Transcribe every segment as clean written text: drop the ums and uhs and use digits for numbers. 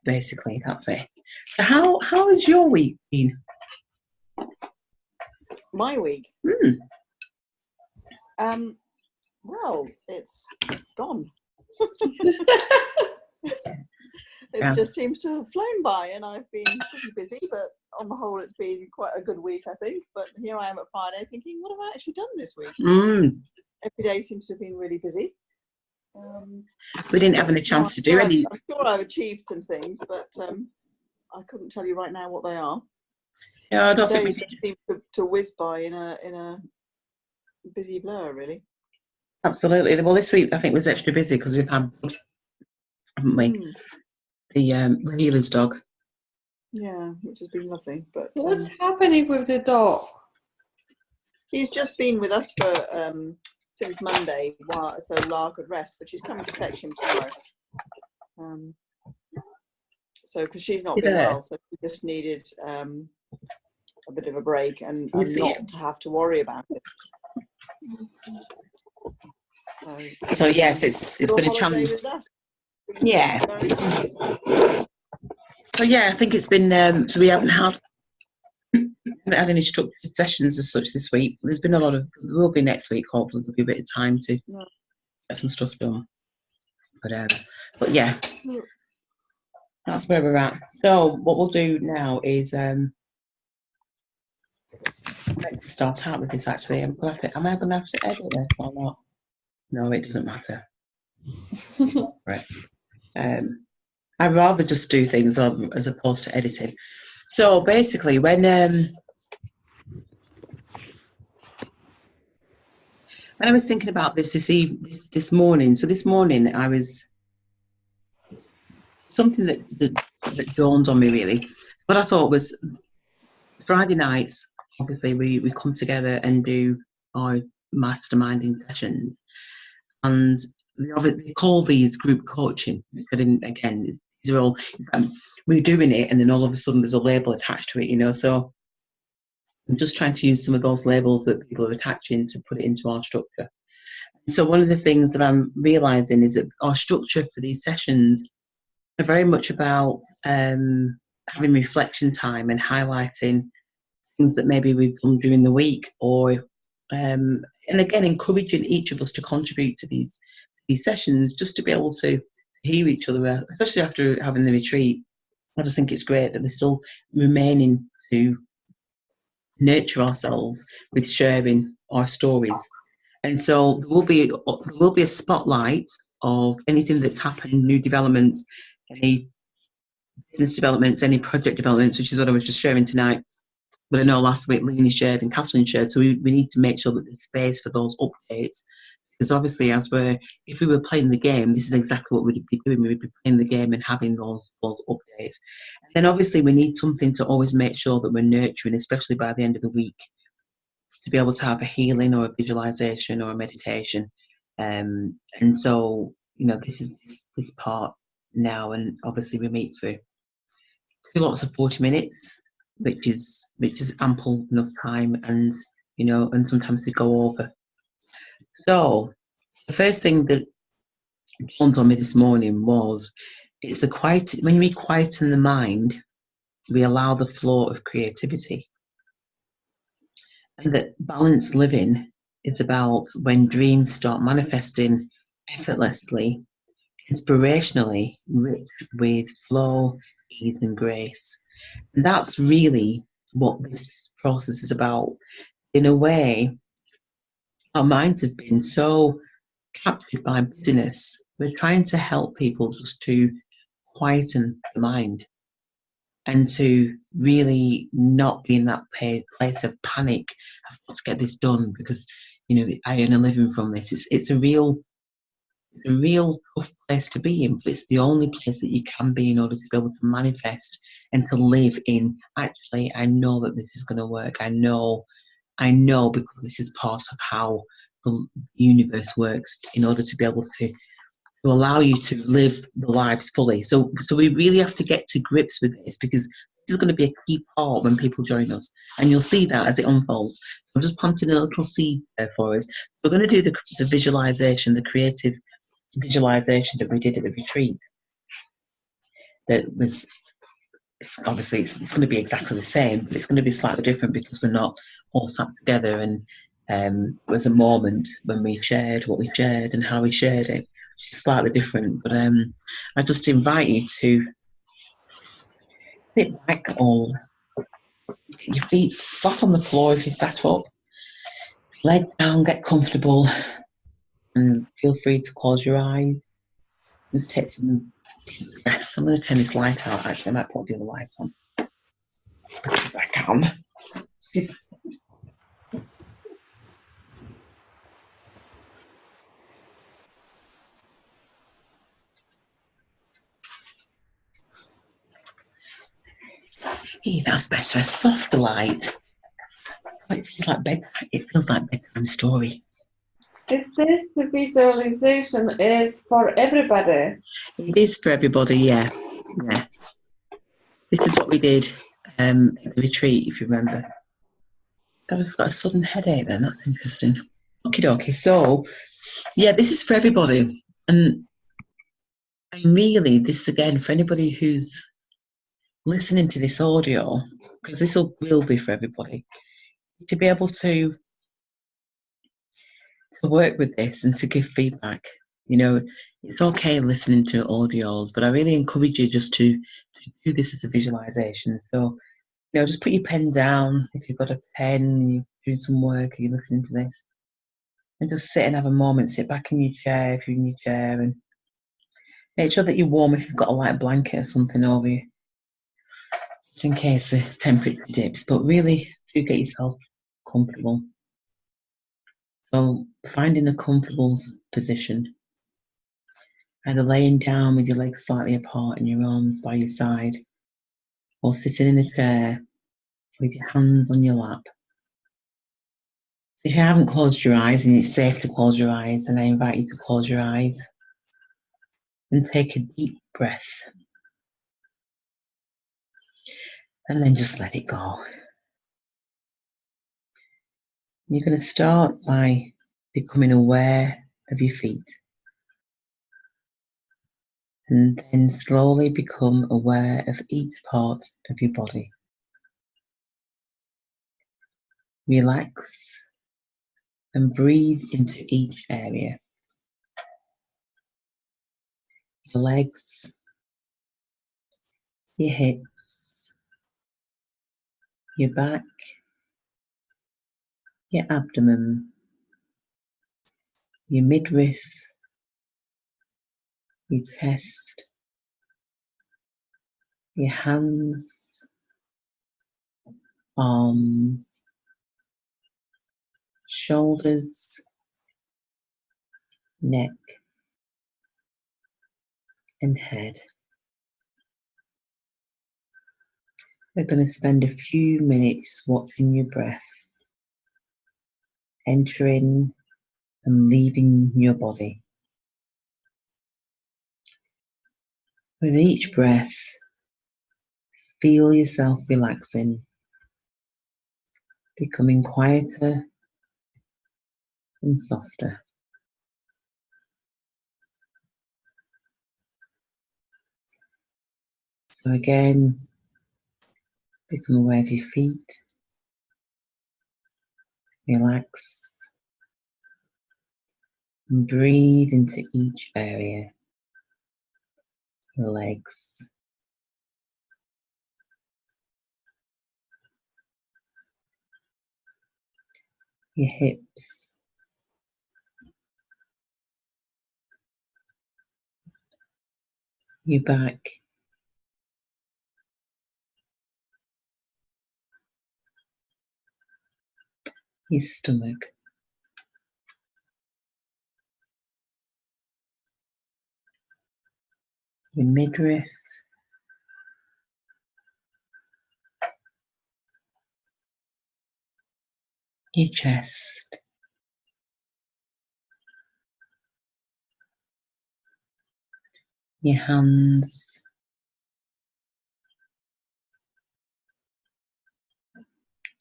basically. That's it. So how has your week been? My week? Well, it's gone. It just seems to have flown by, and I've been pretty busy, but on the whole it's been quite a good week, I think. But here I am at Friday thinking, what have I actually done this week? Every day seems to have been really busy. We didn't have any chance to do any. I'm sure I've achieved some things, but I couldn't tell you right now what they are. Yeah, I don't think we did. Seem to whiz by in a busy blur, really. Absolutely. Well, this week I think was extra busy because we've had, haven't we? The healer's dog. Yeah, which has been lovely. But what's happening with the dog? He's just been with us for since Monday, so Lara could rest. But she's coming to fetch him tomorrow. So because she's not been well, so we just needed a bit of a break and not to have to worry about it. So yes, it's been a challenge. Yeah. So yeah, I think it's been. So we haven't had any structured sessions as such this week. There's been a lot of. There will be next week. Hopefully, there'll be a bit of time to get some stuff done. But yeah, that's where we're at. So what we'll do now is let's start out with this. Actually, am I going to have to edit this or not? No, it doesn't matter. Right. I'd rather just do things as opposed to editing. So basically, when I was thinking about this morning, so this morning I was something that dawned on me really. What I thought was Friday nights. Obviously, we come together and do our masterminding sessions, and they call these group coaching. But again, these are all we're doing it, and then all of a sudden there's a label attached to it, you know. So I'm just trying to use some of those labels that people are attaching to put it into our structure. So one of the things that I'm realising is that our structure for these sessions are very much about having reflection time and highlighting things that maybe we've done during the week, or and again encouraging each of us to contribute to these sessions, just to be able to hear each other, especially after having the retreat. I just think it's great that we're still remaining to nurture ourselves with sharing our stories. And so there will be a spotlight of anything that's happened, new developments, any business developments, any project developments, which is what I was just sharing tonight. But I know last week Leonie shared and Catherine shared, so we need to make sure that there's space for those updates. Because obviously, if we were playing the game, this is exactly what we'd be doing. We'd be playing the game and having those updates. And then obviously we need something to always make sure that we're nurturing, especially by the end of the week, to be able to have a healing or a visualization or a meditation. And so, you know, this is this part now, and obviously we meet for 2 lots of 40 minutes, which is ample enough time, and you know, and sometimes we go over. So the first thing that dawned on me this morning was when we quieten the mind, we allow the flow of creativity. And that balanced living is about when dreams start manifesting effortlessly, inspirationally, rich with flow, ease and grace. And that's really what this process is about. In a way, our minds have been so captured by busyness. We're trying to help people just to quieten the mind and to really not be in that place of panic. I've got to get this done because, you know, I earn a living from this. It's a real tough place to be in, but it's the only place that you can be in order to be able to manifest and to live in. Actually, I know that this is going to work. I know because this is part of how the universe works, in order to be able to allow you to live the lives fully. So we really have to get to grips with this, because this is going to be a key part when people join us, and you'll see that as it unfolds. So I'm just planting a little seed there for us. We're going to do the visualization, the creative visualization that we did at the retreat. that was, it's obviously it's going to be exactly the same, but it's going to be slightly different because we're not all sat together, and it was a moment when we shared what we shared and how we shared it. It's slightly different, but I just invite you to sit back or your feet flat on the floor if you sat up, leg down, get comfortable, and feel free to close your eyes and take some deep breaths. I'm going to turn this light out. Actually, I might put the other light on because I can. Hey, that's better. A softer light. It feels like bedtime. It feels like bedtime story. Is this the visualization is for everybody? It is for everybody. Yeah. This is what we did at the retreat, if you remember. God, I've got a sudden headache then. That's interesting. Okie dokie. So, yeah, this is for everybody. And really, this again, for anybody who's listening to this audio, because this will be for everybody, is to be able to work with this and to give feedback. You know, it's okay listening to audios, but I really encourage you just to do this as a visualization. So, you know, just put your pen down. If you've got a pen, you're doing some work, you're listening to this, and just sit and have a moment. Sit back in your chair if you're in your chair, and make sure that you're warm if you've got a light blanket or something over you, just in case the temperature dips. But really, do get yourself comfortable. So, finding a comfortable position, either laying down with your legs slightly apart and your arms by your side, or sitting in a chair with your hands on your lap. If you haven't closed your eyes and it's safe to close your eyes, then I invite you to close your eyes and take a deep breath. And then just let it go. You're going to start by becoming aware of your feet. And then slowly become aware of each part of your body. Relax and breathe into each area. Your legs, your hips, your back, your abdomen, your midriff, your chest, your hands, arms, shoulders, neck, and head. We're going to spend a few minutes watching your breath entering and leaving your body. With each breath, feel yourself relaxing, becoming quieter and softer. So again, become aware of your feet, relax, and breathe into each area. Your legs, your hips, your back, your stomach, your midriff, your chest, your hands,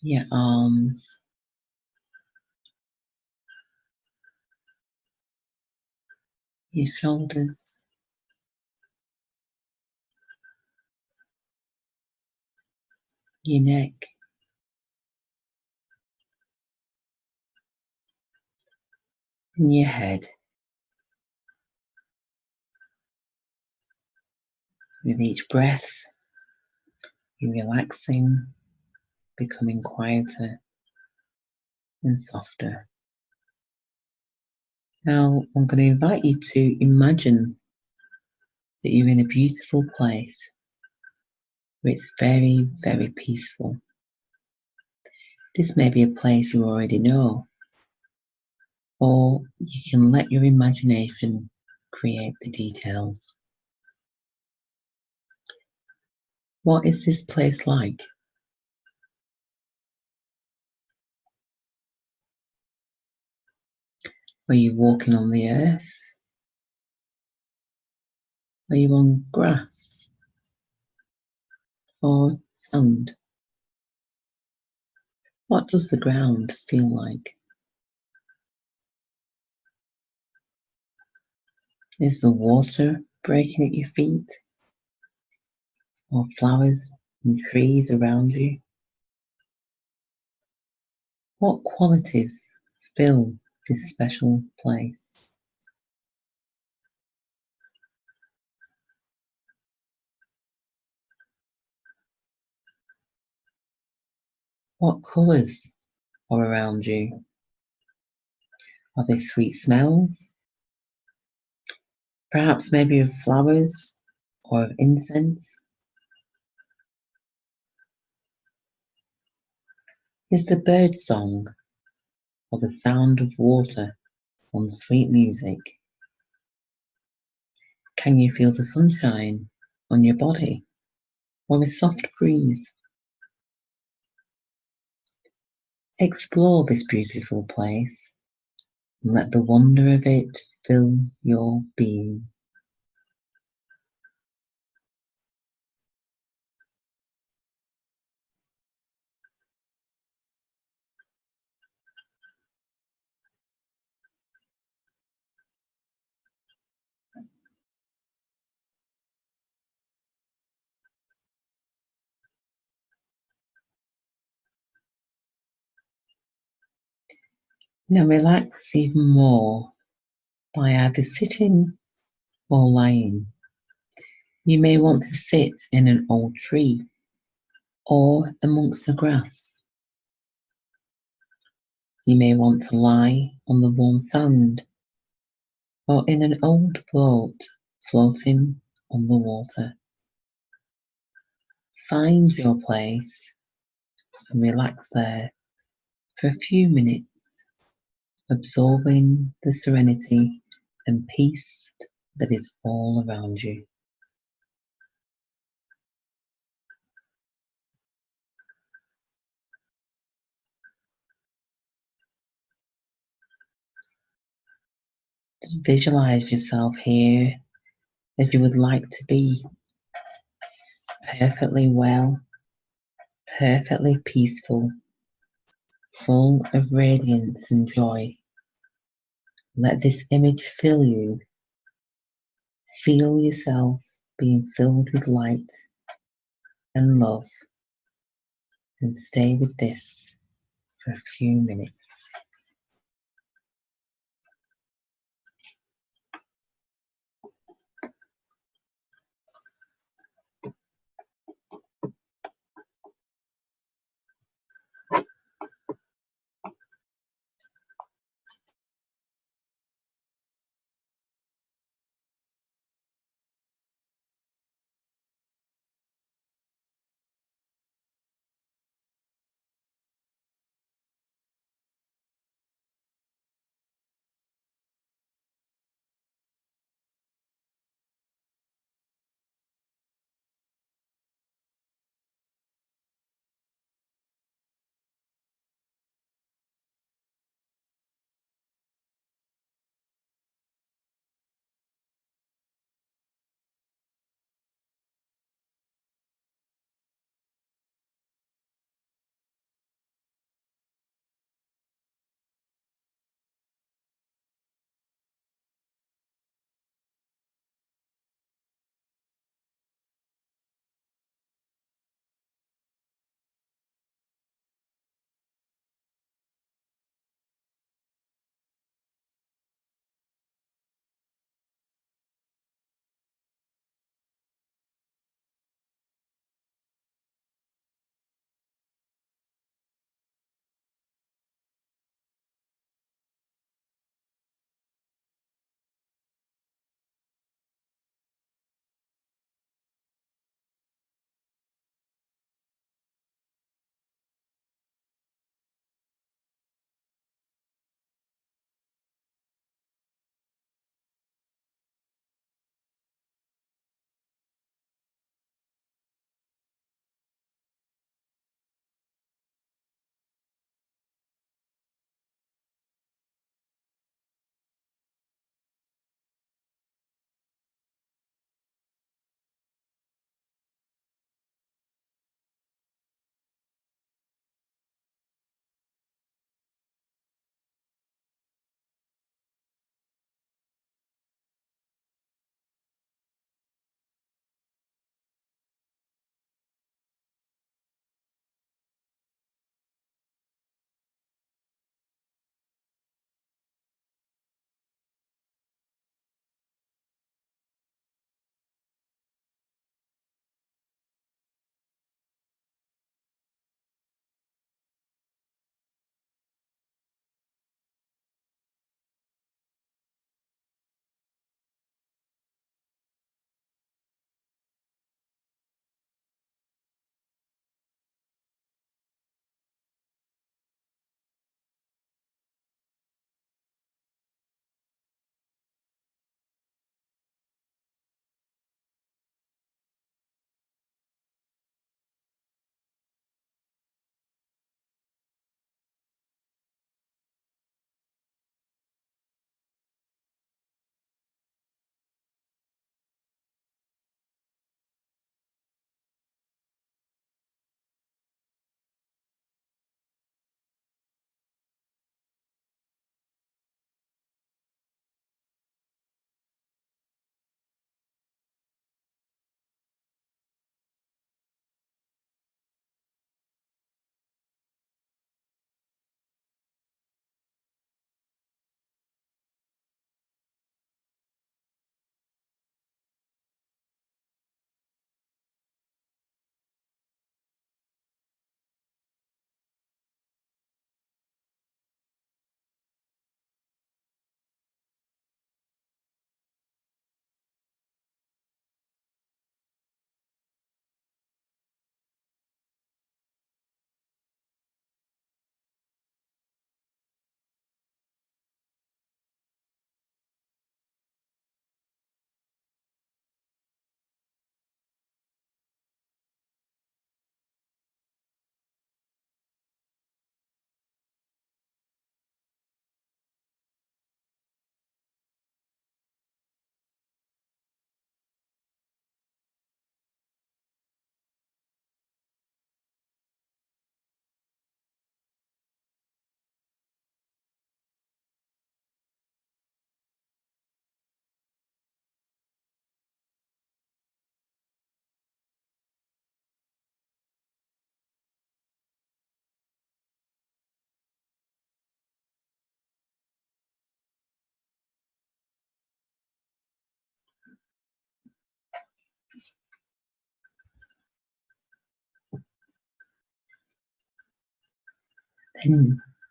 your arms, your shoulders, your neck, and your head. With each breath, you're relaxing, becoming quieter and softer. Now, I'm going to invite you to imagine that you're in a beautiful place where it's very, very peaceful. This may be a place you already know, or you can let your imagination create the details. What is this place like? Are you walking on the earth? Are you on grass or sand? What does the ground feel like? Is the water breaking at your feet? Or flowers and trees around you? What qualities fill this special place? What colours are around you? Are they sweet smells? Perhaps maybe of flowers or of incense? Is the bird song or the sound of water on sweet music? Can you feel the sunshine on your body or a soft breeze? Explore this beautiful place and let the wonder of it fill your being. Now relax even more by either sitting or lying. You may want to sit in an old tree or amongst the grass. You may want to lie on the warm sand or in an old boat floating on the water. Find your place and relax there for a few minutes, absorbing the serenity and peace that is all around you. Just visualize yourself here as you would like to be, perfectly well, perfectly peaceful, full of radiance and joy. Let this image fill you. Feel yourself being filled with light and love, and stay with this for a few minutes.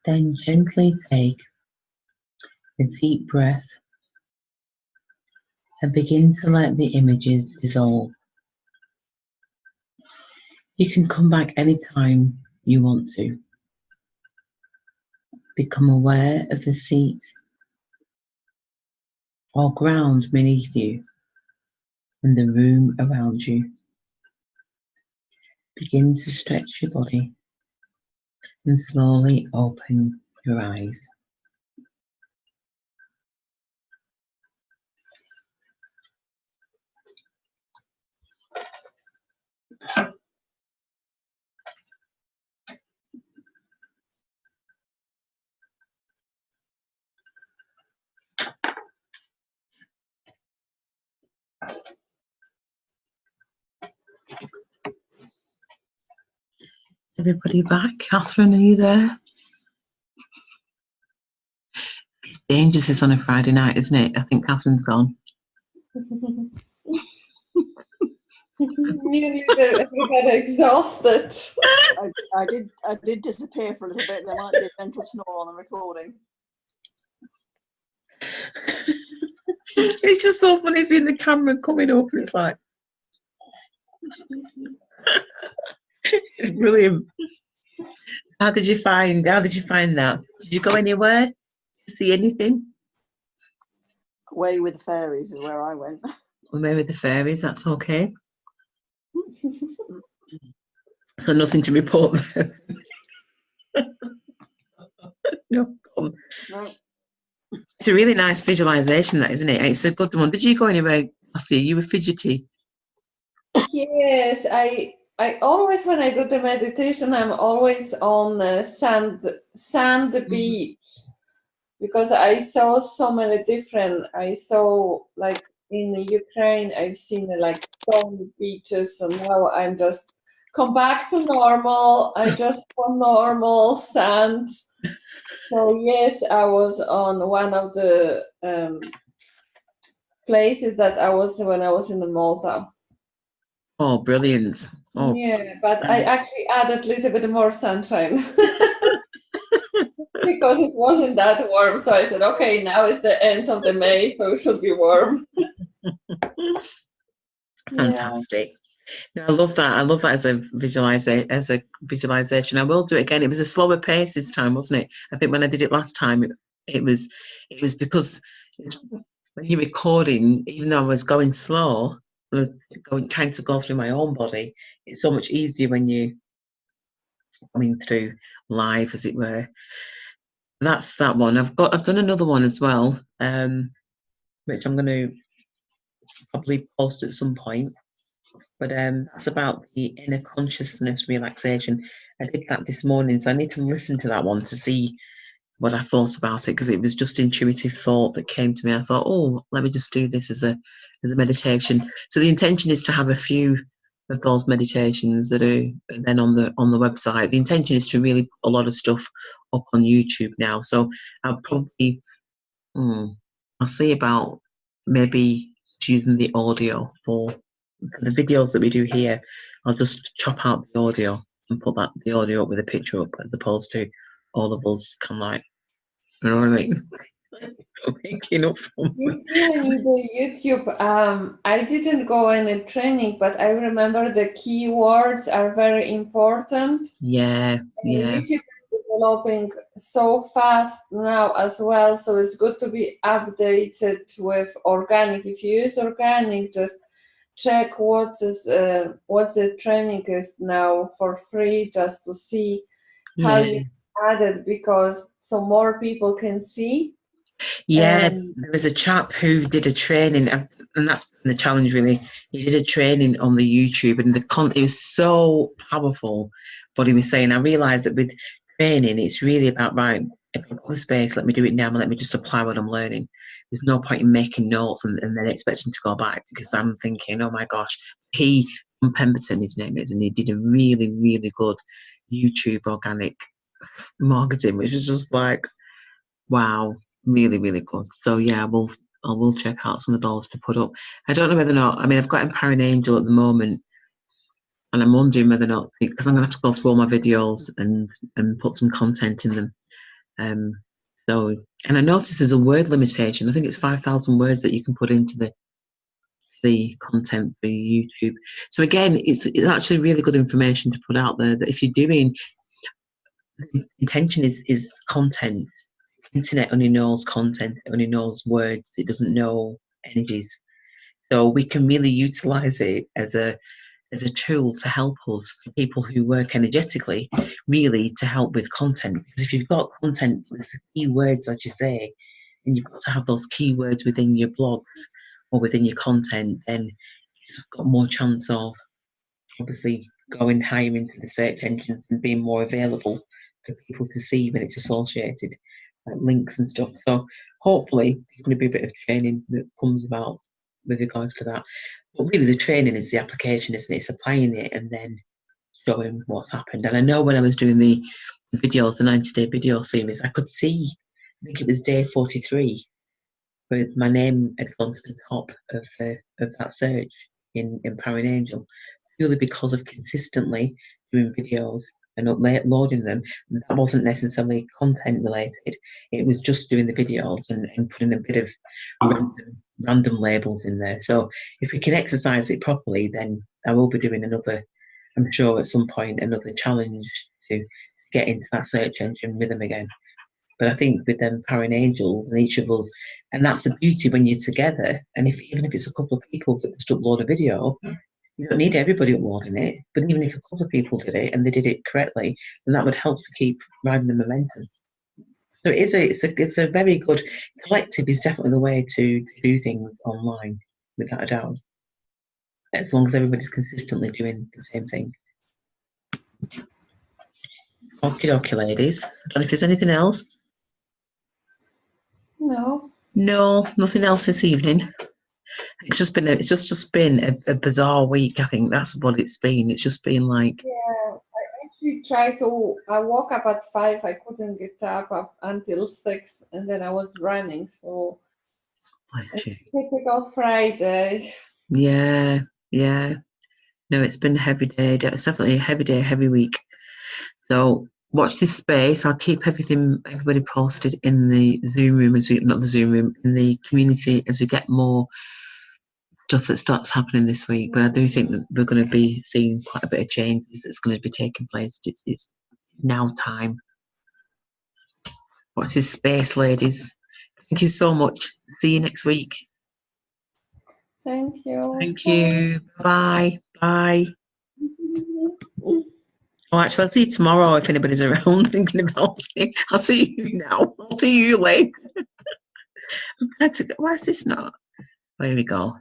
Then gently take a deep breath and begin to let the images dissolve. You can come back anytime you want to. Become aware of the seat or ground beneath you and the room around you. Begin to stretch your body and slowly open your eyes. Everybody back? Catherine, are you there? It's dangerous this on a Friday night, isn't it? I think Catherine's gone. Nearly everybody exhausted. I did disappear for a little bit. There might be a gentle snore on the recording. It's just so funny seeing the camera coming up, and it's like it's brilliant. How did you find that? Did you go anywhere to see anything? Away with the fairies is where I went. Away with the fairies, that's okay. So nothing to report there. No. No. It's a really nice visualization, that, isn't it? It's a good one. Did you go anywhere? I see you were fidgety. Yes, I always, when I do the meditation, I'm always on sand beach, because I saw so many different. I saw, like, in Ukraine, I've seen like stone beaches, and now I'm just come back to normal. I just want normal sand. So yes, I was on one of the places that I was when I was in Malta. Oh, brilliant. Oh, yeah, but I actually added a little bit more sunshine because it wasn't that warm. So I said, okay, now it's the end of the May, so it should be warm. Fantastic. Yeah. No, I love that. I love that as a visualization. I will do it again. It was a slower pace this time, wasn't it? I think when I did it last time, it was because when you're recording, even though I was going slow, I was trying to go through my own body. It's so much easier when you're coming through live, as it were. That's that one. I've done another one as well, which I'm going to probably post at some point. But that's about the inner consciousness relaxation. I did that this morning, so I need to listen to that one to see what I thought about it, because it was just intuitive thought that came to me. I thought, oh, let me just do this as a meditation. So the intention is to have a few of those meditations that are then on the website. The intention is to really put a lot of stuff up on YouTube now. So I'll probably I'll see about maybe using the audio for the videos that we do here. I'll just chop out the audio and put the audio up with a picture up, as opposed to all of us kind of like, you know what I mean? Making up from. You see, when you do YouTube, I didn't go any training, but I remember the keywords are very important. Yeah. YouTube is developing so fast now as well, so it's good to be updated with organic. If you use organic, just check what the training is now for free, just to see how you add it, because so more people can see. Yeah, there was a chap who did a training, and that's been the challenge, really. He did a training on the YouTube, and it was so powerful. But he was saying, I realised that with training, it's really about, right, if I've got the space, let me do it now, and let me just apply what I'm learning. There's no point in making notes and then expecting to go back, because I'm thinking, oh my gosh, he, from Pemberton, his name is, and he did a really, really good YouTube organic marketing, which was just like, wow. Really, really good. So yeah, I will check out some of those to put up. I don't know whether or not, I mean, I've got Empowering Angel at the moment And I'm wondering whether or not, because I'm going to have to go through all my videos and put some content in them. And I noticed there's a word limitation. I think it's 5,000 words that you can put into the content for YouTube. So again, it's actually really good information to put out there, that if you're doing, intention is content. Internet only knows content, it only knows words, it doesn't know energies. So we can really utilize it as a tool to help us, for people who work energetically, really to help with content. Because if you've got content, there's the key words, as you say, and you've got to have those keywords within your blogs or within your content, then it's got more chance of obviously going higher into the search engines and being more available for people to see when it's associated, like links and stuff. So hopefully there's going to be a bit of training that comes about with regards to that. But really the training is the application, isn't it? It's applying it and then showing what's happened. And I know when I was doing the videos, the 90-day video series, I could see, I think it was day 43, where my name had gone to the top of that search in Empowering Angel, purely because of consistently doing videos and uploading them. And that wasn't necessarily content related. It was just doing the videos and putting a bit of random labels in there. So if we can exercise it properly, then I will be doing another, I'm sure at some point, another challenge to get into that search engine rhythm again. But I think with them Empowering Angels and each of us, and that's the beauty when you're together, and even if it's a couple of people that just upload a video, you don't need everybody uploading it, but even if a couple of people did it and they did it correctly, then that would help to keep riding the momentum. So it's a very good, collective is definitely the way to do things online, without a doubt, as long as everybody's consistently doing the same thing. Okie dokie, ladies. I don't know if there's anything else. No. No, nothing else this evening. It's just been a bizarre week. I think that's what it's been. It's just been like, Yeah, I actually I woke up at 5. I couldn't get up until 6, and then I was running. So it's typical Friday. Yeah. No, it's been a heavy day. It's definitely a heavy day, heavy week. So watch this space. I'll keep everybody posted in the Zoom room in the community as we get more stuff that starts happening this week. But I do think that we're going to be seeing quite a bit of changes that's going to be taking place. It's now time. Watch this space, ladies. Thank you so much. See you next week. Thank you. Thank you. Bye. Bye. Oh, actually, I'll see you tomorrow if anybody's around thinking about it. I'll see you now. I'll see you later. Why is this not? There we go.